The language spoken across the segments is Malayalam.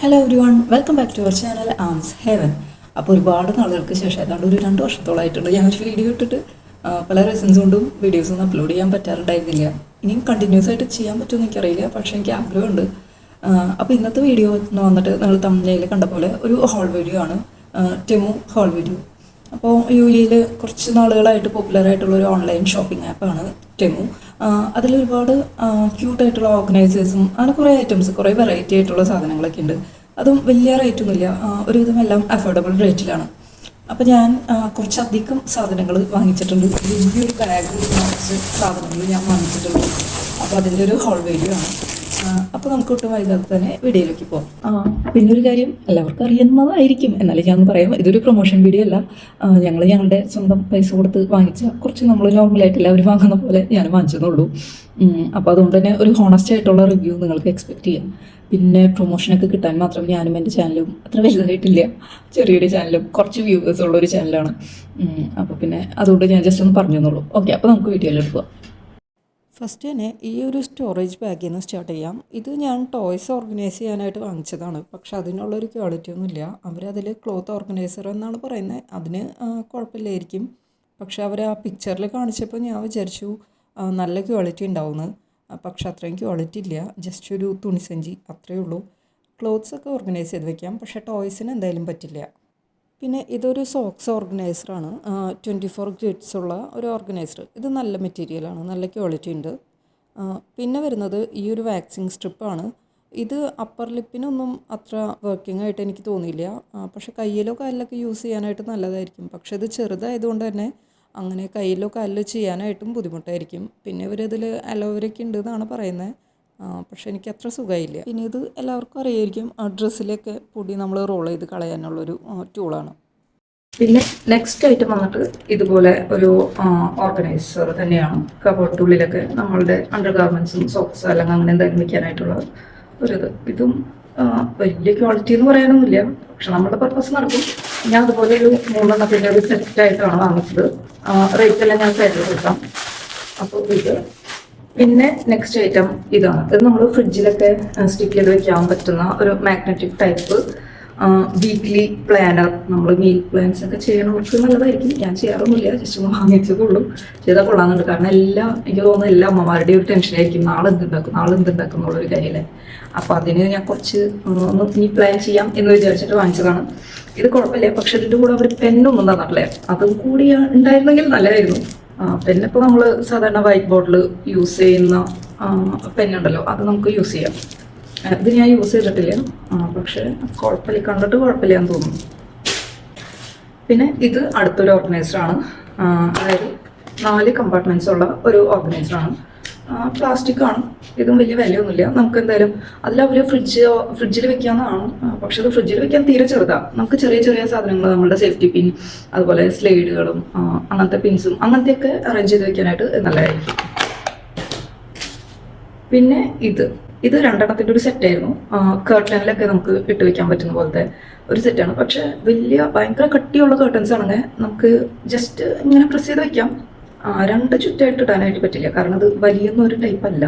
Hello everyone, welcome back to our channel arms heaven. അപ്പോൾ ഒരുപാട് നാളുകൾക്ക് ശേഷം ഏതാണ്ട് ഒരു 2 വർഷത്തോളമായിട്ടുണ്ട് ഞാനൊരു വീഡിയോ ഇട്ടിട്ട്. പല റീസൺസ് കൊണ്ടും വീഡിയോസൊന്നും അപ്ലോഡ് ചെയ്യാൻ പറ്റാറുണ്ടായിരുന്നില്ല. ഇനിയും കണ്ടിന്യൂസ് ആയിട്ട് ചെയ്യാൻ പറ്റുമെന്ന് എനിക്കറിയില്ല, പക്ഷേ എനിക്ക് ആഗ്രഹമുണ്ട്. അപ്പോൾ ഇന്നത്തെ വീഡിയോ എന്ന് വന്നിട്ട് നിങ്ങൾ തമിഴിൽ കണ്ട പോലെ ഒരു ഹോൾ വീഡിയോ ആണ്. Temu haul video. അപ്പോൾ യു എയിൽ കുറച്ച് നാളുകളായിട്ട് പോപ്പുലറായിട്ടുള്ള ഒരു ഓൺലൈൻ ഷോപ്പിംഗ് ആപ്പാണ് ടെമു. അതിലൊരുപാട് ക്യൂട്ടായിട്ടുള്ള ഓർഗനൈസേഴ്സും അങ്ങനെ കുറേ ഐറ്റംസ്, കുറേ വെറൈറ്റി ആയിട്ടുള്ള സാധനങ്ങളൊക്കെ ഉണ്ട്. അതും വലിയ റേറ്റൊന്നുമില്ല, ഒരുവിധം എല്ലാം അഫോർഡബിൾ റേറ്റിലാണ്. അപ്പോൾ ഞാൻ കുറച്ചധികം സാധനങ്ങൾ വാങ്ങിച്ചിട്ടുണ്ട്. വലിയൊരു ബാഗ് കുറച്ച് സാധനങ്ങൾ ഞാൻ വാങ്ങിച്ചിട്ടുണ്ട്. അപ്പോൾ അതിൻ്റെ ഒരു ഹോൾ വീഡിയോ ആണ്. അപ്പോൾ നമുക്ക് ഒട്ടും വൈകാതെ തന്നെ വീഡിയോയിലേക്ക് പോകാം. പിന്നെ ഒരു കാര്യം എല്ലാവർക്കും അറിയുന്നതായിരിക്കും, എന്നാലും ഞാൻ പറയാം, ഇതൊരു പ്രൊമോഷൻ വീഡിയോ അല്ല. ഞങ്ങളുടെ സ്വന്തം പൈസ കൊടുത്ത് വാങ്ങിച്ച കുറച്ച് നമ്മൾ നോർമലായിട്ട് എല്ലാവരും വാങ്ങുന്ന പോലെ ഞാൻ വാങ്ങിച്ചതുള്ളൂ. അപ്പോൾ അതുകൊണ്ട് തന്നെ ഒരു ഹോണസ്റ്റ് ആയിട്ടുള്ള റിവ്യൂ നിങ്ങൾക്ക് എക്സ്പെക്ട് ചെയ്യാം. പിന്നെ പ്രൊമോഷനൊക്കെ കിട്ടാൻ മാത്രം ഞാനും എൻ്റെ ചാനലും അത്ര വലുതായിട്ടില്ല, ചെറിയൊരു ചാനലും കുറച്ച് വ്യൂവേഴ്സ് ഉള്ള ഒരു ചാനലാണ്. അപ്പോൾ പിന്നെ അതുകൊണ്ട് ഞാൻ ജസ്റ്റ് ഒന്ന് പറഞ്ഞു തന്നുള്ളൂ. ഓക്കെ, അപ്പോൾ നമുക്ക് വീഡിയോയിലോട്ട് പോകാം. ഫസ്റ്റ് തന്നെ ഈ ഒരു സ്റ്റോറേജ് ബാഗിൽ നിന്ന് സ്റ്റാർട്ട് ചെയ്യാം. ഇത് ഞാൻ ടോയ്സ് ഓർഗനൈസ് ചെയ്യാനായിട്ട് വാങ്ങിച്ചതാണ്, പക്ഷെ അതിനുള്ളൊരു ക്വാളിറ്റി ഒന്നുമില്ല. അവരതിൽ ക്ലോത്ത് ഓർഗനൈസർ എന്നാണ് പറയുന്നത്. അതിന് കുഴപ്പമില്ലായിരിക്കും, പക്ഷെ അവർ ആ പിക്ചറിൽ കാണിച്ചപ്പോൾ ഞാൻ വിചാരിച്ചു നല്ല ക്വാളിറ്റി ഉണ്ടാവുമെന്ന്. പക്ഷെ അത്രയും ക്വാളിറ്റി ഇല്ല, ജസ്റ്റ് ഒരു തുണിസഞ്ചി അത്രയേ ഉള്ളൂ. ക്ലോത്ത്സൊക്കെ ഓർഗനൈസ് ചെയ്ത് വെക്കാം, പക്ഷേ ടോയ്സിന് എന്തായാലും പറ്റില്ല. പിന്നെ ഇതൊരു സോക്സ് ഓർഗനൈസറാണ്, 24 ഗ്രിഡ്സ് ഉള്ള ഒരു ഓർഗനൈസർ. ഇത് നല്ല മെറ്റീരിയലാണ്, നല്ല ക്വാളിറ്റി ഉണ്ട്. പിന്നെ വരുന്നത് ഈ ഒരു വാക്സിങ് സ്ട്രിപ്പാണ്. ഇത് അപ്പർ ലിപ്പിനൊന്നും അത്ര വർക്കിംഗ് ആയിട്ട് എനിക്ക് തോന്നിയില്ല, പക്ഷേ കയ്യിലോ കാലിലൊക്കെ യൂസ് ചെയ്യാനായിട്ട് നല്ലതായിരിക്കും. പക്ഷേ ഇത് ചെറുതായതുകൊണ്ട് തന്നെ അങ്ങനെ കയ്യിലോ കാലിലോ ചെയ്യാനായിട്ടും ബുദ്ധിമുട്ടായിരിക്കും. പിന്നെ ഇവരിതിൽ അലോവേരയൊക്കെ ഉണ്ട് എന്നാണ് പറയുന്നത്, പക്ഷേ എനിക്ക് അത്ര സുഖമായില്ല. പിന്നെ ഇത് എല്ലാവർക്കും അറിയായിരിക്കും, ഡ്രസ്സിലൊക്കെ പൊടി നമ്മൾ റോൾ ചെയ്ത് കളയാനുള്ളൊരു ടൂളാണ്. പിന്നെ നെക്സ്റ്റ് ഐറ്റം വന്നിട്ട് ഇതുപോലെ ഒരു ഓർഗനൈസർ തന്നെയാണ്. കബോർഡിനുള്ളിലൊക്കെ നമ്മളുടെ അണ്ടർ ഗാർമെൻറ്റ്സും സോക്സ് അല്ലെങ്കിൽ അങ്ങനെ എന്തായാലും വയ്ക്കാനായിട്ടുള്ള ഇതും വലിയ ക്വാളിറ്റി എന്ന് പറയാനൊന്നുമില്ല, പക്ഷെ നമ്മുടെ പർപ്പസ് നടക്കും. ഞാൻ അതുപോലെ ഒരു 3 ഒരു സെറ്റായിട്ടാണ് വാങ്ങിച്ചത്. റേറ്റ് എല്ലാം ഞാൻ കരുതി കൊടുക്കാം. അപ്പോൾ ഇത് പിന്നെ നെക്സ്റ്റ് ഐറ്റം ഇതാണ്. ഇത് നമ്മൾ ഫ്രിഡ്ജിലൊക്കെ സ്റ്റിക്ക് ചെയ്ത് വെക്കാൻ പറ്റുന്ന ഒരു മാഗ്നറ്റിക് ടൈപ്പ് വീക്ക്ലി പ്ലാനർ. നമ്മൾ മീൽ പ്ലാൻസ് ഒക്കെ ചെയ്യണവർക്ക് നല്ലതായിരിക്കും. ഞാൻ ചെയ്യാറൊന്നുമില്ല, ജസ്റ്റ് ഒന്ന് വാങ്ങിച്ചതുള്ളൂ. ചെയ്താൽ കൊള്ളാമെന്നുണ്ട്. കാരണം എനിക്ക് തോന്നുന്നു എല്ലാ അമ്മമാരുടെയും ഒരു ടെൻഷനായിരിക്കും, നാളെ എന്തുണ്ടാക്കും എന്നുള്ളൊരു കാര്യമല്ലേ. അപ്പോൾ അതിന് ഞാൻ കുറച്ച് ഒന്ന് ഇനി പ്ലാൻ ചെയ്യാം എന്ന് വിചാരിച്ചിട്ട് വാങ്ങിച്ചതാണ്. ഇത് കുഴപ്പമില്ല, പക്ഷെ ഇതിൻ്റെ കൂടെ അവർ പെണ്ണൊന്നും തന്നിട്ടില്ലേ, അതും കൂടി ഉണ്ടായിരുന്നെങ്കിൽ നല്ലതായിരുന്നു. പെന്നിപ്പോൾ നമ്മൾ സാധാരണ വൈറ്റ് ബോർഡിൽ യൂസ് ചെയ്യുന്ന പെന്നുണ്ടല്ലോ, അത് നമുക്ക് യൂസ് ചെയ്യാം. ഇത് ഞാൻ യൂസ് ചെയ്തിട്ടില്ല, പക്ഷെ കുഴപ്പമില്ല, കണ്ടിട്ട് കുഴപ്പമില്ല എന്ന് തോന്നുന്നു. പിന്നെ ഇത് അടുത്തൊരു ഓർഗനൈസറാണ്, അതായത് 4 കമ്പാർട്ട്മെൻറ്റ്സ് ഉള്ള ഒരു ഓർഗനൈസറാണ്. പ്ലാസ്റ്റിക് ആണ്, ഇതും വലിയ വിലയൊന്നുമില്ല. നമുക്ക് എന്തായാലും അതിലവർ ഫ്രിഡ്ജിൽ വെക്കാമെന്നാണ്, പക്ഷെ അത് ഫ്രിഡ്ജിൽ വെക്കാൻ തീരെ ചെറുതാണ്. നമുക്ക് ചെറിയ ചെറിയ സാധനങ്ങൾ, നമ്മളുടെ സേഫ്റ്റി പിൻ, അതുപോലെ സ്ലൈഡുകളും അങ്ങനത്തെ പിൻസും അങ്ങനത്തെയൊക്കെ അറേഞ്ച് ചെയ്ത് വെക്കാനായിട്ട് നല്ലതായിരിക്കും. പിന്നെ ഇത് 2 ഒരു സെറ്റായിരുന്നു. കേർട്ടനിലൊക്കെ നമുക്ക് ഇട്ട് വെക്കാൻ പറ്റുന്ന പോലത്തെ ഒരു സെറ്റാണ്. പക്ഷെ ഭയങ്കര കട്ടിയുള്ള കേർട്ടൻസ് ആണെങ്കിൽ നമുക്ക് ജസ്റ്റ് ഇങ്ങനെ പ്രസ് ചെയ്ത് വെക്കാം. 2 ചുറ്റായിട്ട് ഇടാനായിട്ട് പറ്റില്ല, കാരണം അത് വലിയൊന്നും ഒരു ടൈപ്പ് അല്ല.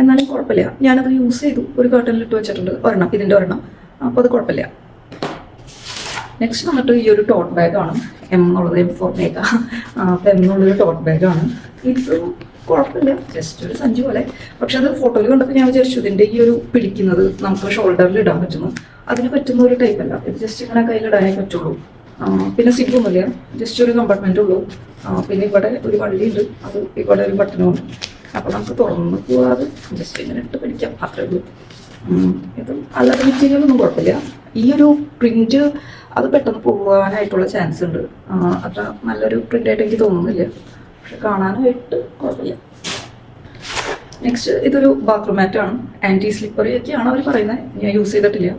എന്നാലും കുഴപ്പമില്ല, ഞാനത് യൂസ് ചെയ്തു. ഒരു കേർട്ടനിൽ ഇട്ട് വെച്ചിട്ടുണ്ട്, ഇതിൻ്റെ ഒരെണ്ണം. അപ്പോൾ അത് കുഴപ്പമില്ല. നെക്സ്റ്റ് വന്നിട്ട് ഈ ഒരു ടോട്ട് ബാഗാണ്. എന്നുള്ളത് M4 മേഘ. അപ്പോൾ എന്നുള്ളൊരു ടോട്ട് ബാഗാണ്. ഇതും കുഴപ്പമില്ല, ജസ്റ്റ് ഒരു സഞ്ചി പോലെ. പക്ഷെ അത് ഫോട്ടോയിൽ കണ്ടപ്പോൾ ഞാൻ വിചാരിച്ചു ഇതിൻ്റെ ഈ ഒരു പിടിക്കുന്നത് നമുക്ക് ഷോൾഡറിൽ ഇടാൻ പറ്റുന്നു. അതിന് പറ്റുന്ന ഒരു ടൈപ്പ് അല്ല, ഇത് ജസ്റ്റ് ഇങ്ങനെ കയ്യിലിടാനേ പറ്റുള്ളൂ. പിന്നെ സിപ്പൊന്നുമില്ല, ജസ്റ്റ് ഒരു കമ്പാർട്ട്മെൻ്റ് ഉള്ളൂ. പിന്നെ ഇവിടെ ഒരു വള്ളിയുണ്ട്, അത് ഇവിടെ ഒരു ബട്ടനുണ്ട്. അപ്പോൾ നമുക്ക് തുറന്ന് പോവാതെ ജസ്റ്റ് ഇങ്ങനെ ഇട്ട് പിടിക്കാം, അത്രേ ഉള്ളൂ. ഇതും അല്ലാതെ മെറ്റീരിയലൊന്നും കുഴപ്പമില്ല. ഈ ഒരു പ്രിന്റ് അത് പെട്ടെന്ന് പോകാനായിട്ടുള്ള ചാൻസ് ഉണ്ട്. അത്ര നല്ലൊരു പ്രിൻ്റായിട്ട് എനിക്ക് തോന്നുന്നില്ല, പക്ഷെ കാണാനായിട്ട് കുഴപ്പമില്ല. നെക്സ്റ്റ് ഇതൊരു ബാത്റൂം മാറ്റാണ്. ആൻറ്റി സ്ലിപ്പറി ഒക്കെയാണ് അവർ പറയുന്നത്, ഞാൻ യൂസ് ചെയ്തിട്ടില്ല,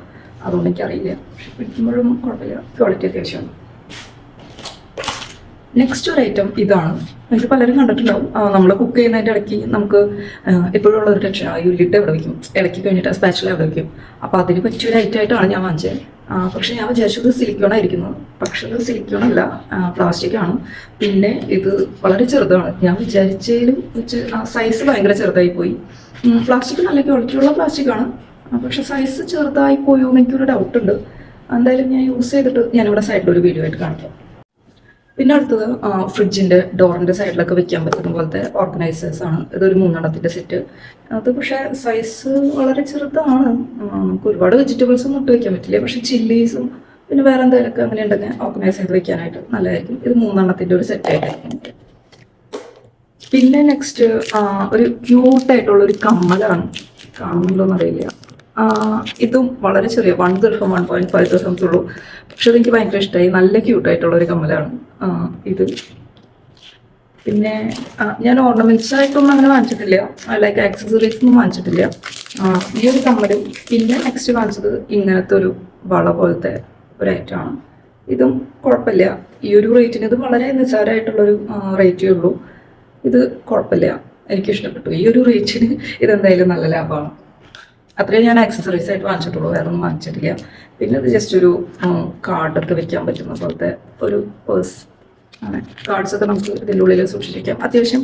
അതുകൊണ്ട് എനിക്കറിയില്ല. പക്ഷെ പിടിക്കുമ്പോഴും കുഴപ്പമില്ല, ക്വാളിറ്റി അത്യാവശ്യമാണ്. നെക്സ്റ്റ് ഒരു ഐറ്റം ഇതാണ്. ഇത് പലരും കണ്ടിട്ടുണ്ടാവും. നമ്മൾ കുക്ക് ചെയ്യുന്നതിൻ്റെ ഇടയ്ക്ക് നമുക്ക് എപ്പോഴും ഉള്ളൊരു ടെൻഷനാണ്, ഈ ലിഡ് എവിടെ വയ്ക്കും, ഇളക്കി കഴിഞ്ഞിട്ട് സ്പാച്ചില എവിടെ വയ്ക്കും. അപ്പോൾ അതിന് പറ്റിയൊരു ഐറ്റമായിട്ടാണ് ഞാൻ വാങ്ങിച്ചത്. പക്ഷെ ഞാൻ വിചാരിച്ചത് സിലിക്കോൺ ആയിരിക്കുന്നു, പക്ഷെ ഇത് സിലിക്കോൺ അല്ല, പ്ലാസ്റ്റിക് ആണ്. പിന്നെ ഇത് വളരെ ചെറുതാണ്, ഞാൻ വിചാരിച്ചതിലും വെച്ച് സൈസ് ഭയങ്കര ചെറുതായി പോയി. പ്ലാസ്റ്റിക് നല്ല ക്വാളിറ്റിയുള്ള പ്ലാസ്റ്റിക് ആണ്, പക്ഷെ സൈസ് ചെറുതായി പോയോ എന്ന് എനിക്കൊരു ഡൗട്ട് ഉണ്ട്. എന്തായാലും ഞാൻ യൂസ് ചെയ്തിട്ട് ഞാനിവിടെ സൈഡിൽ ഒരു വീഡിയോ ആയിട്ട് കാണിക്കാം. പിന്നെ അടുത്തത് ഫ്രിഡ്ജിൻ്റെ ഡോറിൻ്റെ സൈഡിലൊക്കെ വെക്കാൻ പറ്റുന്ന പോലത്തെ ഓർഗനൈസേഴ്സ് ആണ്. ഇതൊരു 3 സെറ്റ്. അത് പക്ഷേ സൈസ് വളരെ ചെറുതാണ്. നമുക്ക് ഒരുപാട് വെജിറ്റബിൾസ് ഒന്നും ഇട്ട് വെക്കാൻ പറ്റില്ല. പക്ഷേ ചില്ലീസും പിന്നെ വേറെ എന്തെങ്കിലുമൊക്കെ അങ്ങനെ ഉണ്ടെങ്കിൽ ഓർഗനൈസ് ചെയ്ത് വെക്കാനായിട്ട് നല്ലതായിരിക്കും. ഇത് 3 ഒരു സെറ്റായിട്ടായിരിക്കും. പിന്നെ നെക്സ്റ്റ് ഒരു ക്യൂട്ടായിട്ടുള്ള ഒരു കമ്മലാണ്. കാണുന്നുണ്ടോന്ന് അറിയില്ല. ഇതും വളരെ ചെറിയ 1 ദിർഹം 1.5 ദിർഹംസ് ഉള്ളൂ. പക്ഷെ അതെനിക്ക് ഭയങ്കര ഇഷ്ടമായി. നല്ല ക്യൂട്ടായിട്ടുള്ള ഒരു കമ്മലാണ് ഇത്. പിന്നെ ഞാൻ ഓർണമെന്റ്സ് ആയിട്ടൊന്നും അങ്ങനെ വാങ്ങിച്ചിട്ടില്ല, ലൈക്ക് ആക്സസറീസ് ഒന്നും വാങ്ങിച്ചിട്ടില്ല. ഈ ഒരു കമ്മലും പിന്നെ നെക്സ്റ്റ് വാങ്ങിച്ചത് ഇങ്ങനത്തെ ഒരു വള പോലത്തെ ഒരു ഐറ്റമാണ്. ഇതും കുഴപ്പമില്ല. ഈ ഒരു റേറ്റിന് ഇത് വളരെ നിസ്സാരമായിട്ടുള്ളൊരു റേറ്റേ ഉള്ളൂ. ഇത് കുഴപ്പമില്ല, എനിക്കിഷ്ടപ്പെട്ടു. ഈ ഒരു റേറ്റിന് ഇതെന്തായാലും നല്ല ലാഭമാണ്. അത്രയും ഞാൻ ആക്സസറീസ് ആയിട്ട് വാങ്ങിച്ചിട്ടുള്ളൂ, വേറെ ഒന്നും വാങ്ങിച്ചിട്ടില്ല. പിന്നെ ഇത് ജസ്റ്റ് ഒരു കാർഡൊക്കെ വെക്കാൻ പറ്റുന്ന പോലത്തെ ഒരു പേഴ്സ് ആണ്. കാർഡ്സൊക്കെ നമുക്ക് ഇതിൻ്റെ ഉള്ളിൽ സൂക്ഷിച്ചിരിക്കാം. അത്യാവശ്യം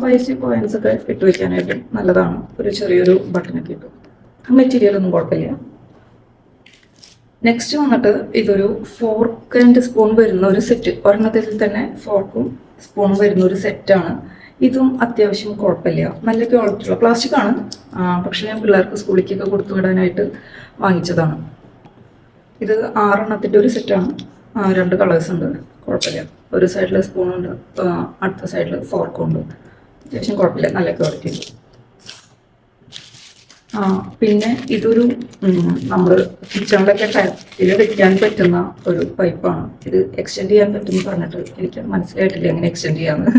പൈസ കോയിൻസ് ഒക്കെ ഇട്ട് വെക്കാനായിട്ട് നല്ലതാണ്. ഒരു ചെറിയൊരു ബട്ടണൊക്കെ ഇട്ടു. മെറ്റീരിയലൊന്നും കുഴപ്പമില്ല. നെക്സ്റ്റ് വന്നിട്ട് ഇതൊരു ഫോർക്ക് ആൻഡ് സ്പൂൺ വരുന്ന ഒരു സെറ്റ്. ഒരെണ്ണത്തിൽ തന്നെ ഫോർക്കും സ്പൂണും വരുന്ന ഒരു സെറ്റാണ്. ഇതും അത്യാവശ്യം കുഴപ്പമില്ല, നല്ല ക്വാളിറ്റിയുള്ള പ്ലാസ്റ്റിക് ആണ്. പക്ഷെ ഞാൻ പിള്ളേർക്ക് സ്കൂളിലേക്കൊക്കെ കൊടുത്തു വിടാനായിട്ട് വാങ്ങിച്ചതാണ്. ഇത് 6 ഒരു സെറ്റാണ്. 2 കളേഴ്സ് ഉണ്ട്, കുഴപ്പമില്ല. ഒരു സൈഡിൽ സ്പൂണുണ്ട്, അടുത്ത സൈഡിൽ ഫോർക്കും ഉണ്ട്. അത്യാവശ്യം കുഴപ്പമില്ല, നല്ല ക്വാളിറ്റി ഉണ്ട്. പിന്നെ ഇതൊരു നമ്മൾ കിച്ചണിലൊക്കെ ടാപ്പിൽ വെക്കാൻ പറ്റുന്ന ഒരു പൈപ്പാണ്. ഇത് എക്സ്റ്റെൻഡ് ചെയ്യാൻ പറ്റുമെന്ന് പറഞ്ഞിട്ട് എനിക്കത് മനസ്സിലായിട്ടില്ല എങ്ങനെ എക്സ്റ്റെൻഡ് ചെയ്യാന്ന്.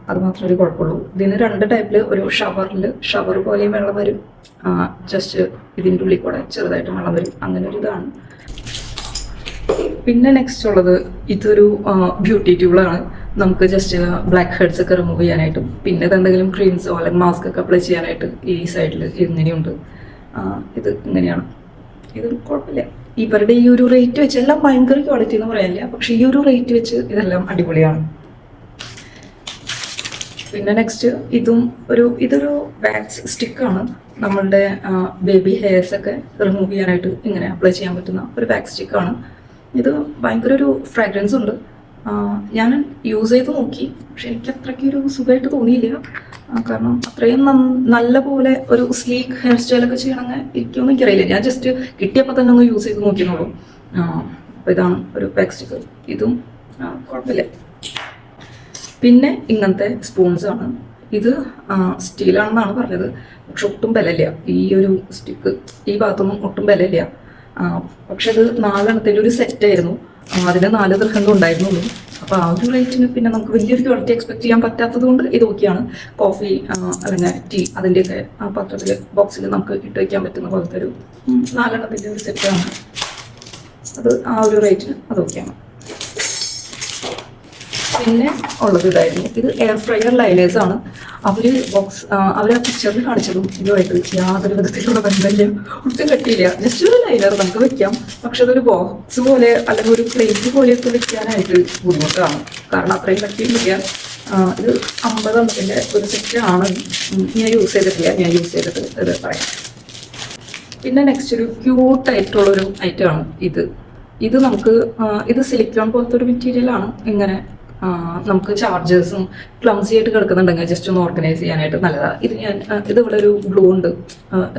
അത് മാത്രമേ ഒരു കുഴപ്പമുള്ളൂ. ഇതിന് 2 ടൈപ്പിൽ, ഒരു ഷവർ പോലെയും വെള്ളം വരും, ജസ്റ്റ് ഇതിൻ്റെ ഉള്ളിൽ കൂടെ ചെറുതായിട്ട് വെള്ളം വരും, അങ്ങനെ ഒരു ഇതാണ്. പിന്നെ നെക്സ്റ്റ് ഉള്ളത് ഇതൊരു ബ്യൂട്ടി ട്യൂബാണ്. നമുക്ക് ജസ്റ്റ് ബ്ലാക്ക് ഹെഡ്സ് ഒക്കെ റിമൂവ് ചെയ്യാനായിട്ടും പിന്നെ ഇതെന്തെങ്കിലും ക്രീംസോ അല്ലെങ്കിൽ മാസ്ക് ഒക്കെ അപ്ലൈ ചെയ്യാനായിട്ട് ഈ സൈഡിൽ ഇങ്ങനെയുണ്ട്. ഇത് ഇങ്ങനെയാണ്. ഇത് കുഴപ്പമില്ല. ഇവരുടെ ഈ ഒരു റേറ്റ് വെച്ച് എല്ലാം ഭയങ്കര ക്വാളിറ്റി എന്ന് പറയാനില്ല, പക്ഷെ ഈ ഒരു റേറ്റ് വെച്ച് ഇതെല്ലാം അടിപൊളിയാണ്. പിന്നെ നെക്സ്റ്റ് ഇതൊരു വാക്സ് സ്റ്റിക്കാണ്. നമ്മളുടെ ബേബി ഹെയർസ് ഒക്കെ റിമൂവ് ചെയ്യാനായിട്ട് ഇങ്ങനെ അപ്ലൈ ചെയ്യാൻ പറ്റുന്ന ഒരു വാക്സ് സ്റ്റിക്കാണ്. ഇത് ഭയങ്കര ഒരു ഫ്രാഗ്രൻസ് ഉണ്ട്. ഞാൻ യൂസ് ചെയ്ത് നോക്കി, പക്ഷെ എനിക്ക് അത്രയ്ക്ക് ഒരു സുഖമായിട്ട് തോന്നിയില്ല. കാരണം അത്രയും നല്ല പോലെ ഒരു സ്ലീക്ക് ഹെയർ സ്റ്റൈലൊക്കെ ചെയ്യണമെങ്കിൽ എനിക്കൊന്നും എനിക്കറിയില്ല. ഞാൻ ജസ്റ്റ് കിട്ടിയപ്പോൾ തന്നെ ഒന്ന് യൂസ് ചെയ്ത് നോക്കിയെന്നുള്ളൂ. അപ്പോൾ ഇതാണ് ഒരു വാക്സ് സ്റ്റിക്ക്. ഇതും കുഴപ്പമില്ല. പിന്നെ ഇങ്ങനത്തെ സ്പൂൺസ് ആണ്. ഇത് സ്റ്റീലാണെന്നാണ് പറഞ്ഞത്, പക്ഷെ ഒട്ടും ബലമില്ല. ഈ ഒരു സ്റ്റിക്ക് ഈ ഭാഗത്തൊന്നും ഒട്ടും ബലമില്ല. പക്ഷെ അത് 4 ഒരു സെറ്റായിരുന്നു. അതിന് 4 ദിർഹം ഉണ്ടായിരുന്നുള്ളൂ. അപ്പോൾ ആ ഒരു റേറ്റിന് പിന്നെ നമുക്ക് വലിയൊരു ക്വാളിറ്റി എക്സ്പെക്ട് ചെയ്യാൻ പറ്റാത്തത് കൊണ്ട് ഇത് ഓക്കെയാണ്. കോഫി അല്ലെങ്കിൽ ടീ അതിൻ്റെയൊക്കെ ആ പാത്രത്തിൽ ബോക്സിൽ നമുക്ക് ഇട്ട് വയ്ക്കാൻ പറ്റുന്ന പോലത്തെ ഒരു 4 ഒരു സെറ്റാണ്. അത് ആ ഒരു റേറ്റിന് അത് ഓക്കെയാണ്. പിന്നെ ഉള്ളത് ഇതായിരുന്നു. ഇത് എയർ ഫ്രയർ ലൈനേഴ്സ് ആണ്. അവർ ആ പിക്ചറിൽ കാണിച്ചതും ഇതുമായിട്ട് യാതൊരു വിധത്തിലുള്ള ബന്ധമില്ല, ഒട്ടും കട്ടിയില്ല. ജസ്റ്റ് ഒരു ലൈനർ നമുക്ക് വെക്കാം, പക്ഷെ അതൊരു ബോക്സ് പോലെ അല്ലെങ്കിൽ ഒരു പ്ലേറ്റ് പോലെയൊക്കെ വെക്കാനായിട്ട് ബുദ്ധിമുട്ടാണ്, കാരണം അത്രയും കട്ടിയില്ല. ഇത് 50 ഒരു സെറ്റ് ആണ്. ഞാൻ യൂസ് ചെയ്തിട്ടില്ല, ഞാൻ യൂസ് ചെയ്തിട്ട് ഇത് പറയാം. പിന്നെ നെക്സ്റ്റ് ഒരു ക്യൂട്ടായിട്ടുള്ളൊരു ഐറ്റമാണ് ഇത് നമുക്ക് ഇത് സിലിക്കോൺ പോലത്തെ ഒരു മെറ്റീരിയലാണ്. ഇങ്ങനെ നമുക്ക് ചാർജേഴ്സും ക്ലംസി ആയിട്ട് കിടക്കുന്നുണ്ടെങ്കിൽ ജസ്റ്റ് ഒന്ന് ഓർഗനൈസ് ചെയ്യാനായിട്ട് നല്ലതാണ്. ഇത് ഇവിടെ ഒരു ഗ്ലൂ ഉണ്ട്,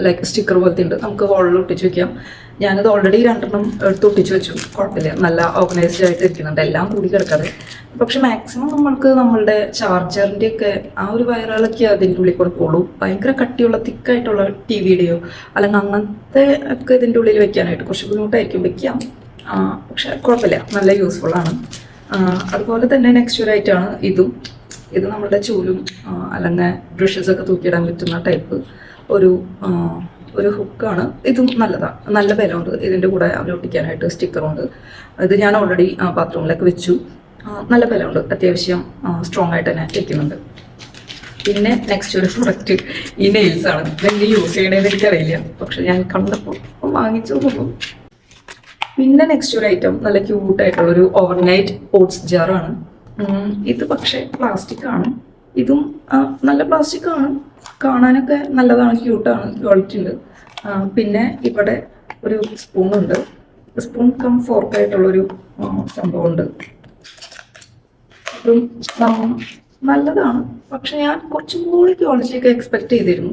ലൈക്ക് സ്റ്റിക്കർ പോലത്തെ ഉണ്ട്, നമുക്ക് ഹോളിൽ ഒട്ടിച്ച് വെക്കാം. ഞാനത് ഓൾറെഡി 2 എടുത്ത് ഒട്ടിച്ച് വെച്ചു, കുഴപ്പമില്ല, നല്ല ഓർഗനൈസ്ഡ് ആയിട്ട് ഇരിക്കുന്നുണ്ട്, എല്ലാം കൂടി കിടക്കാതെ. പക്ഷെ മാക്സിമം നമ്മളുടെ ചാർജറിൻ്റെയൊക്കെ ആ ഒരു വയറുകളൊക്കെ അതിൻ്റെ ഉള്ളിൽ കൊടുക്കുള്ളൂ. ഭയങ്കര കട്ടിയുള്ള തിക്കായിട്ടുള്ള ടിവിയുടെയോ അല്ലെങ്കിൽ അങ്ങനത്തെ ഒക്കെ ഇതിൻ്റെ ഉള്ളിൽ വെക്കാനായിട്ട് കുറച്ച് ബുദ്ധിമുട്ടായിരിക്കും, വെക്കാം. പക്ഷെ കുഴപ്പമില്ല, നല്ല യൂസ്ഫുൾ ആണ്. അതുപോലെ തന്നെ നെക്സ്റ്റ് ഒരു ഐറ്റമാണ് ഇത് നമ്മുടെ ചൂലും അല്ലെങ്കിൽ ബ്രഷസ് ഒക്കെ തൂക്കിയിടാൻ പറ്റുന്ന ടൈപ്പ് ഒരു ഹുക്കാണ്. ഇതും നല്ലതാണ്, നല്ല ബലമുണ്ട്. ഇതിൻ്റെ കൂടെ അവർ ഒട്ടിക്കാനായിട്ട് സ്റ്റിക്കറുണ്ട്. ഇത് ഞാൻ ഓൾറെഡി ബാത്റൂമിലൊക്കെ വെച്ചു. നല്ല ബലമുണ്ട്, അത്യാവശ്യം സ്ട്രോങ് ആയിട്ട് തന്നെ വെക്കുന്നുണ്ട്. പിന്നെ നെക്സ്റ്റ് ഒരു പ്രൊഡക്റ്റ് ഈ നെയിൽസ് ആണ്. ഇതെങ്ങനെ യൂസ് ചെയ്യണമെന്ന് എനിക്കറിയില്ല, പക്ഷെ ഞാൻ കണ്ടപ്പോൾ വാങ്ങിച്ചു നോക്കും. പിന്നെ നെക്സ്റ്റ് ഒരു ഐറ്റം നല്ല ക്യൂട്ടായിട്ടുള്ളൊരു ഓവർനൈറ്റ് ഓട്സ് ജാറാണ്. ഇത് പക്ഷേ പ്ലാസ്റ്റിക് ആണ്. ഇതും നല്ല പ്ലാസ്റ്റിക് ആണ്, കാണാനൊക്കെ നല്ലതാണ്, ക്യൂട്ടാണ്, ക്വാളിറ്റി ഉണ്ട്. പിന്നെ ഇവിടെ ഒരു സ്പൂണുണ്ട്, സ്പൂൺ കം ഫോർക്കായിട്ടുള്ളൊരു സംഭവമുണ്ട്. അതും നല്ലതാണ്, പക്ഷെ ഞാൻ കുറച്ചും കൂടി ക്വാളിറ്റിയൊക്കെ എക്സ്പെക്ട് ചെയ്തിരുന്നു.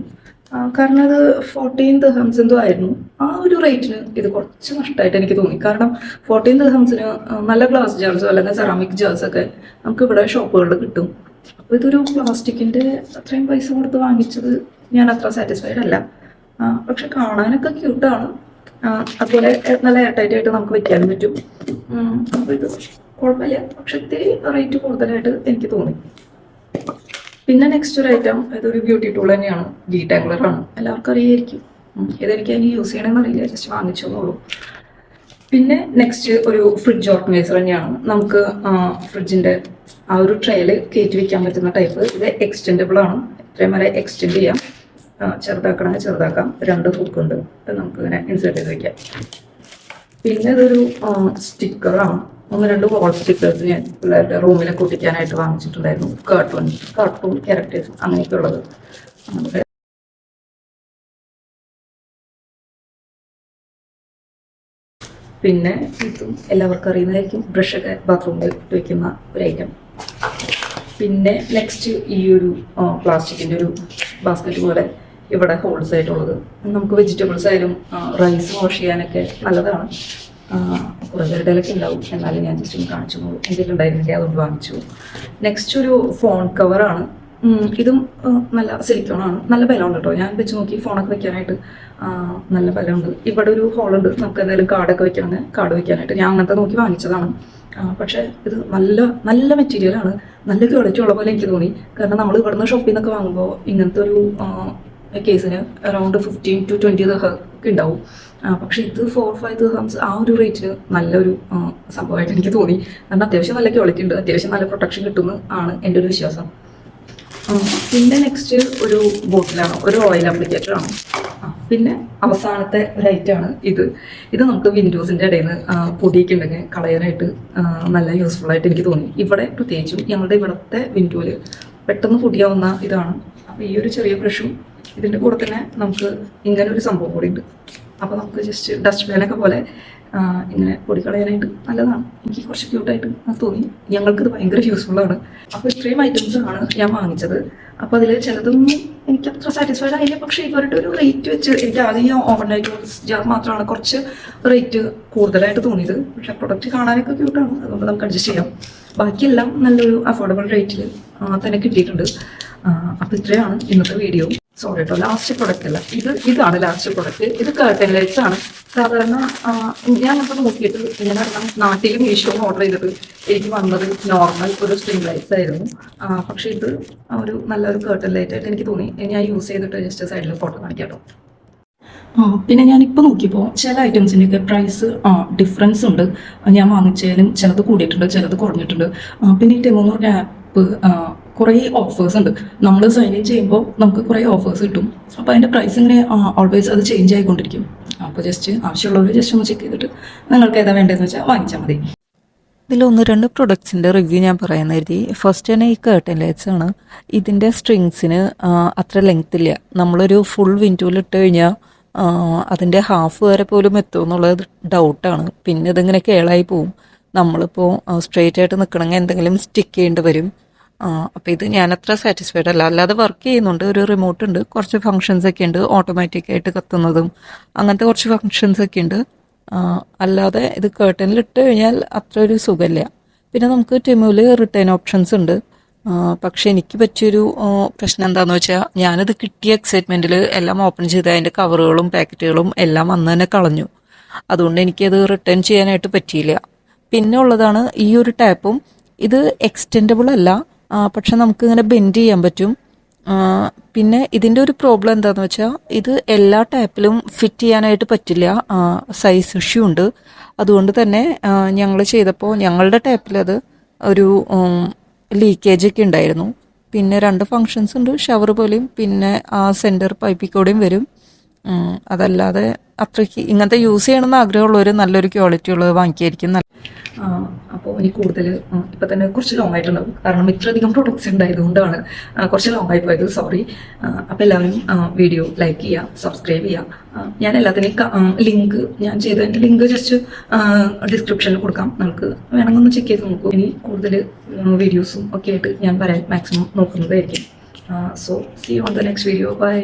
കാരണം അത് 14 ദിർഹംസ് എന്തോ ആയിരുന്നു. ആ ഒരു റേറ്റിന് ഇത് കുറച്ച് നഷ്ടമായിട്ട് എനിക്ക് തോന്നി. കാരണം 14 ദിർഹംസിന് നല്ല ഗ്ലാസ് ജാർസോ അല്ലെങ്കിൽ സെറാമിക് ജാർസൊക്കെ നമുക്ക് ഇവിടെ ഷോപ്പുകളിൽ കിട്ടും. അപ്പോൾ ഇതൊരു പ്ലാസ്റ്റിക്കിൻ്റെ അത്രയും പൈസ കൊടുത്ത് വാങ്ങിച്ചത് ഞാൻ അത്ര സാറ്റിസ്ഫൈഡ് അല്ല. പക്ഷെ കാണാനൊക്കെ ക്യൂട്ടാണ്. അതുപോലെ നല്ല എയർടൈറ്റ് ആയിട്ട് നമുക്ക് വെക്കാനും പറ്റും. അപ്പോൾ ഇത് കുഴപ്പമില്ല, പക്ഷെ ഇത്തിരി റേറ്റ് കൂടുതലായിട്ട് എനിക്ക് തോന്നി. പിന്നെ നെക്സ്റ്റ് ഒരു ഐറ്റം, ഇതൊരു ബ്യൂട്ടി ടൂൾ തന്നെയാണ്, ഡീടാംഗ്ലർ ആണ്. എല്ലാവർക്കും അറിയായിരിക്കും. ഇതെനിക്ക് അതിന് യൂസ് ചെയ്യണമെന്ന് അറിയില്ല, ജസ്റ്റ് വാങ്ങിച്ചോന്നുള്ളൂ. പിന്നെ നെക്സ്റ്റ് ഒരു ഫ്രിഡ്ജ് ഓർഗനൈസർ തന്നെയാണ്. നമുക്ക് ഫ്രിഡ്ജിൻ്റെ ആ ഒരു ട്രേയിൽ കയറ്റി വെക്കാൻ പറ്റുന്ന ടൈപ്പ്. ഇത് എക്സ്റ്റെൻഡബിൾ ആണ്, ഇത്രയും വരെ എക്സ്റ്റെൻഡ് ചെയ്യാം. ചെറുതാക്കണമെങ്കിൽ ചെറുതാക്കാം. 2 ഹുക്കുണ്ട്, നമുക്ക് ഇങ്ങനെ ഇൻസേർട്ട് ചെയ്ത് വയ്ക്കാം. പിന്നെ ഇതൊരു സ്റ്റിക്കറാണ്. 1-2 വാൾ സ്റ്റിക്കേഴ്സ് ഞാൻ പിള്ളേരുടെ റൂമിലൊക്കെ ഒട്ടിക്കാനായിട്ട് വാങ്ങിച്ചിട്ടുണ്ടായിരുന്നു. കാർട്ടൂൺ ക്യാരക്ടേഴ്സ് അങ്ങനെയൊക്കെ ഉള്ളത്. പിന്നെ ഇതും എല്ലാവർക്കും അറിയുന്നതായിരിക്കും, ബ്രഷൊക്കെ ബാത്റൂമിൽ ഇട്ട് വയ്ക്കുന്ന ഒരു ഐറ്റം. പിന്നെ നെക്സ്റ്റ് ഈ ഒരു പ്ലാസ്റ്റിക്കിൻ്റെ ഒരു ബാസ്ക്കറ്റ് പോലെ ഇവിടെ ഹോൾസ് ആയിട്ടുള്ളത്. നമുക്ക് വെജിറ്റബിൾസ് ആയാലും റൈസ് വാഷ് ചെയ്യാനൊക്കെ നല്ലതാണ്. കുറേ പേരുടെയിലൊക്കെ ഉണ്ടാവും, എന്നാലും ഞാൻ ജസ്റ്റ് ഒന്ന് കാണിച്ചു പോകും. എന്തെങ്കിലും ഉണ്ടായിരുന്നില്ല, അതുകൊണ്ട് വാങ്ങിച്ചു. നെക്സ്റ്റ് ഒരു ഫോൺ കവറാണ്. ഇതും നല്ല സിലിക്കോണാണ്, നല്ല ബലമുണ്ട് കേട്ടോ. ഞാൻ വെച്ച് നോക്കി, ഫോണൊക്കെ വെക്കാനായിട്ട് നല്ല ബലമുണ്ട്. ഇവിടെ ഒരു ഹോളുണ്ട്, നമുക്ക് എന്തെങ്കിലും കാർഡൊക്കെ വെക്കണമെങ്കിൽ കാർഡ് വെക്കാനായിട്ട്. ഞാൻ അങ്ങനത്തെ നോക്കി വാങ്ങിച്ചതാണ്. പക്ഷേ ഇത് നല്ല നല്ല മെറ്റീരിയലാണ്, നല്ല ക്വാളിറ്റി ഉള്ള പോലെ എനിക്ക് തോന്നി. കാരണം നമ്മൾ ഇവിടുന്ന് ഷോപ്പിൽ നിന്നൊക്കെ വാങ്ങുമ്പോൾ ഇങ്ങനത്തെ ഒരു കേസിന് അറൗണ്ട് 15 to 20 ദിർഹം ഒക്കെ ഉണ്ടാവും. പക്ഷെ ഇത് 4-5 ദിർഹംസ് ആ ഒരു റേറ്റിന് നല്ലൊരു സംഭവമായിട്ട് എനിക്ക് തോന്നി. കാരണം അത്യാവശ്യം നല്ല ക്വാളിറ്റി ഉണ്ട്, അത്യാവശ്യം നല്ല പ്രൊട്ടക്ഷൻ കിട്ടുമെന്ന് ആണ് എൻ്റെ ഒരു വിശ്വാസം. പിന്നെ നെക്സ്റ്റ് ഒരു ബോട്ടിലാണ്, ഒരു ഓയിൽ ആപ്ലിക്കേറ്ററാണ്. പിന്നെ അവസാനത്തെ ഒരു ഐറ്റമാണ് ഇത് നമുക്ക് വിൻഡോസിൻ്റെ ഇടയിൽ നിന്ന് പൊടിയൊക്കെ ഉണ്ടെങ്കിൽ കളയാനായിട്ട് നല്ല യൂസ്ഫുൾ ആയിട്ട് എനിക്ക് തോന്നി. ഇവിടെ പ്രത്യേകിച്ചും ഞങ്ങളുടെ ഇവിടുത്തെ വിൻഡോയിൽ പെട്ടെന്ന് പൊടിയാവുന്ന ഇതാണ്. അപ്പോൾ ഈ ഒരു ചെറിയ ബ്രഷും ഇതിൻ്റെ കൂടെ തന്നെ നമുക്ക് ഇങ്ങനെ ഒരു സംഭവം കൂടി ഉണ്ട്. അപ്പോൾ നമുക്ക് ജസ്റ്റ് ഡസ്റ്റ് ബിനൊക്കെ പോലെ ഇങ്ങനെ പൊടി കളയാനായിട്ട് നല്ലതാണ്. എനിക്ക് കുറച്ച് ക്യൂട്ടായിട്ട് തോന്നി. ഞങ്ങൾക്കിത് ഭയങ്കര യൂസ്ഫുള്ളാണ്. അപ്പോൾ ഇത്രയും ഐറ്റംസ് ആണ് ഞാൻ വാങ്ങിച്ചത്. അപ്പോൾ അതിൽ ചിലതൊന്നും എനിക്ക് അത്ര സാറ്റിസ്ഫൈഡ് ആയില്ല. പക്ഷേ ഇവരുടെ ഒരു റേറ്റ് വെച്ച് എനിക്ക് ആദ്യം ഈ ഓവർനൈറ്റ് ജാർ മാത്രമാണ് കുറച്ച് റേറ്റ് കൂടുതലായിട്ട് തോന്നിയത്. പക്ഷേ പ്രൊഡക്റ്റ് കാണാനൊക്കെ ക്യൂട്ടാണ്, അതുകൊണ്ട് നമുക്ക് അഡ്ജസ്റ്റ് ചെയ്യാം. ബാക്കിയെല്ലാം നല്ലൊരു അഫോർഡബിൾ റേറ്റിൽ തന്നെ കിട്ടിയിട്ടുണ്ട്. അപ്പോൾ ഇത്രയാണ് ഇന്നത്തെ വീഡിയോ. സോറി കേട്ടോ, ലാസ്റ്റ് പ്രൊഡക്റ്റ് അല്ല, ഇതാണ് ലാസ്റ്റ് പ്രൊഡക്റ്റ്. ഇത് കർട്ടൻ ലൈറ്റ്സ് ആണ്. സാധാരണ ഞാനപ്പോൾ നോക്കിയിട്ട് ഇങ്ങനെ നാട്ടിൽ മീഷോന്ന് ഓർഡർ ചെയ്തിട്ട് എനിക്ക് വന്നത് നോർമൽ ഒരു സ്ട്രിംഗ് ലൈറ്റ്സ് ആയിരുന്നു. പക്ഷേ ഇത് ഒരു നല്ലൊരു കർട്ടൻ ലൈറ്റ് ആയിട്ട് എനിക്ക് തോന്നി. ഞാൻ യൂസ് ചെയ്തിട്ട് ജസ്റ്റ് സൈഡിൽ ഫോട്ടോ കാണിക്കാം കേട്ടോ. പിന്നെ ഞാനിപ്പോൾ നോക്കിയപ്പോൾ ചില ഐറ്റംസിൻ്റെയൊക്കെ പ്രൈസ് ഡിഫറൻസ് ഉണ്ട്. ഞാൻ വാങ്ങിച്ചതിലും ചിലത് കൂടിയിട്ടുണ്ട്, ചിലത് കുറഞ്ഞിട്ടുണ്ട്. പിന്നെ ഈ ടെമോ എന്ന് പറഞ്ഞ ആപ്പ് കുറേ ഓഫേഴ്സ് ഉണ്ട്. നമ്മൾ സൈൻ ഇൻ ചെയ്യുമ്പോൾ നമുക്ക് കുറേ ഓഫേഴ്സ് കിട്ടും. അപ്പോൾ അതിൻ്റെ പ്രൈസ് ഇങ്ങനെ ഓൾവേസ് അത് ചേഞ്ച് ആയിക്കൊണ്ടിരിക്കും. അപ്പോൾ ജസ്റ്റ് ആവശ്യമുള്ളവർ ജസ്റ്റ് ഒന്ന് ചെക്ക് ചെയ്തിട്ട് നിങ്ങൾക്ക് ഏതാ വേണ്ടതെന്ന് വെച്ചാൽ വാങ്ങിച്ചാൽ മതി. ഇതിൽ 1-2 പ്രൊഡക്ട്സിൻ്റെ റിവ്യൂ ഞാൻ പറയാമെന്ന് കരുതി. ഫസ്റ്റ് തന്നെ ഈ കർട്ടൻ ലൈറ്റ്സ് ആണ്. ഇതിൻ്റെ സ്ട്രിങ്സിന് അത്ര ലെങ്ത് ഇല്ല. നമ്മളൊരു ഫുൾ വിൻഡോയിൽ ഇട്ട് കഴിഞ്ഞാൽ അതിൻ്റെ ഹാഫ് വരെ പോലും എത്തുമെന്നുള്ളത് ഡൗട്ടാണ്. പിന്നെ ഇതിങ്ങനെ കേളായി പോവും. നമ്മളിപ്പോൾ സ്ട്രെയിറ്റ് ആയിട്ട് നിൽക്കണമെങ്കിൽ എന്തെങ്കിലും സ്റ്റിക്ക് ചെയ്യേണ്ടി വരും. അപ്പോൾ ഇത് ഞാനത്ര സാറ്റിസ്ഫൈഡ് അല്ല. അല്ലാതെ വർക്ക് ചെയ്യുന്നുണ്ട്, ഒരു റിമോട്ട് ഉണ്ട്, കുറച്ച് ഫങ്ഷൻസ് ഒക്കെ ഉണ്ട്, ഓട്ടോമാറ്റിക്കായിട്ട് കത്തുന്നതും അങ്ങനത്തെ കുറച്ച് ഫങ്ഷൻസ് ഒക്കെ ഉണ്ട്. അല്ലാതെ ഇത് കേർട്ടനിൽ ഇട്ട് കഴിഞ്ഞാൽ അത്ര ഒരു സുഖമില്ല. പിന്നെ നമുക്ക് ടെമുവിൽ റിട്ടേൺ ഓപ്ഷൻസ് ഉണ്ട്. പക്ഷെ എനിക്ക് പറ്റിയൊരു പ്രശ്നം എന്താണെന്ന് വെച്ചാൽ ഞാനത് കിട്ടിയ എക്സൈറ്റ്മെൻറ്റിൽ എല്ലാം ഓപ്പൺ ചെയ്ത് അതിൻ്റെ കവറുകളും പാക്കറ്റുകളും എല്ലാം അന്ന് തന്നെ കളഞ്ഞു. അതുകൊണ്ട് എനിക്കത് റിട്ടേൺ ചെയ്യാനായിട്ട് പറ്റിയില്ല. പിന്നെ ഉള്ളതാണ് ഈ ഒരു ടാപ്പും. ഇത് എക്സ്റ്റെൻഡബിൾ അല്ല, പക്ഷെ നമുക്ക് ഇങ്ങനെ ബെൻഡ് ചെയ്യാൻ പറ്റും. പിന്നെ ഇതിൻ്റെ ഒരു പ്രോബ്ലം എന്താണെന്ന് വെച്ചാൽ ഇത് എല്ലാ ടാപ്പിലും ഫിറ്റ് ചെയ്യാനായിട്ട് പറ്റില്ല, സൈസ് ഇഷ്യൂ ഉണ്ട്. അതുകൊണ്ട് തന്നെ ഞങ്ങൾ ചെയ്തപ്പോൾ ഞങ്ങളുടെ ടാപ്പിൽ അത് ഒരു ലീക്കേജ് ഒക്കെ ഉണ്ടായിരുന്നു. പിന്നെ 2 ഫങ്ഷൻസ് ഉണ്ട്, ഷവർ പോലെയും പിന്നെ ആ സെൻറ്റർ പൈപ്പിൽ കൂടെയും വരും. അതല്ലാതെ അത്രയ്ക്ക് ഇങ്ങനത്തെ യൂസ് ചെയ്യണമെന്ന് ആഗ്രഹമുള്ളവർ നല്ലൊരു ക്വാളിറ്റി ഉള്ളത് വാങ്ങിക്കായിരിക്കും നല്ല. അപ്പോൾ എനിക്ക് കൂടുതൽ ഇപ്പം തന്നെ കുറച്ച് ലോങ് ആയിട്ടുണ്ടാവും, കാരണം ഇത്രയധികം പ്രൊഡക്ട്സ് ഉണ്ടായതുകൊണ്ടാണ് കുറച്ച് ലോങ് ആയി പോയത്, സോറി. അപ്പോൾ എല്ലാവരും വീഡിയോ ലൈക്ക് ചെയ്യുക, സബ്സ്ക്രൈബ് ചെയ്യുക. ഞാൻ എല്ലാത്തിനെയും ലിങ്ക് ഞാൻ ചെയ്തതിൻ്റെ ലിങ്ക് ജസ്റ്റ് ഡിസ്ക്രിപ്ഷനിൽ കൊടുക്കാം, നമുക്ക് വേണമെങ്കിൽ ഒന്ന് ചെക്ക് ചെയ്ത് നോക്കൂ. ഇനി കൂടുതൽ വീഡിയോസും ഒക്കെ ആയിട്ട് ഞാൻ പറയാൻ മാക്സിമം നോക്കുന്നതായിരിക്കും. So see you on the next video. By.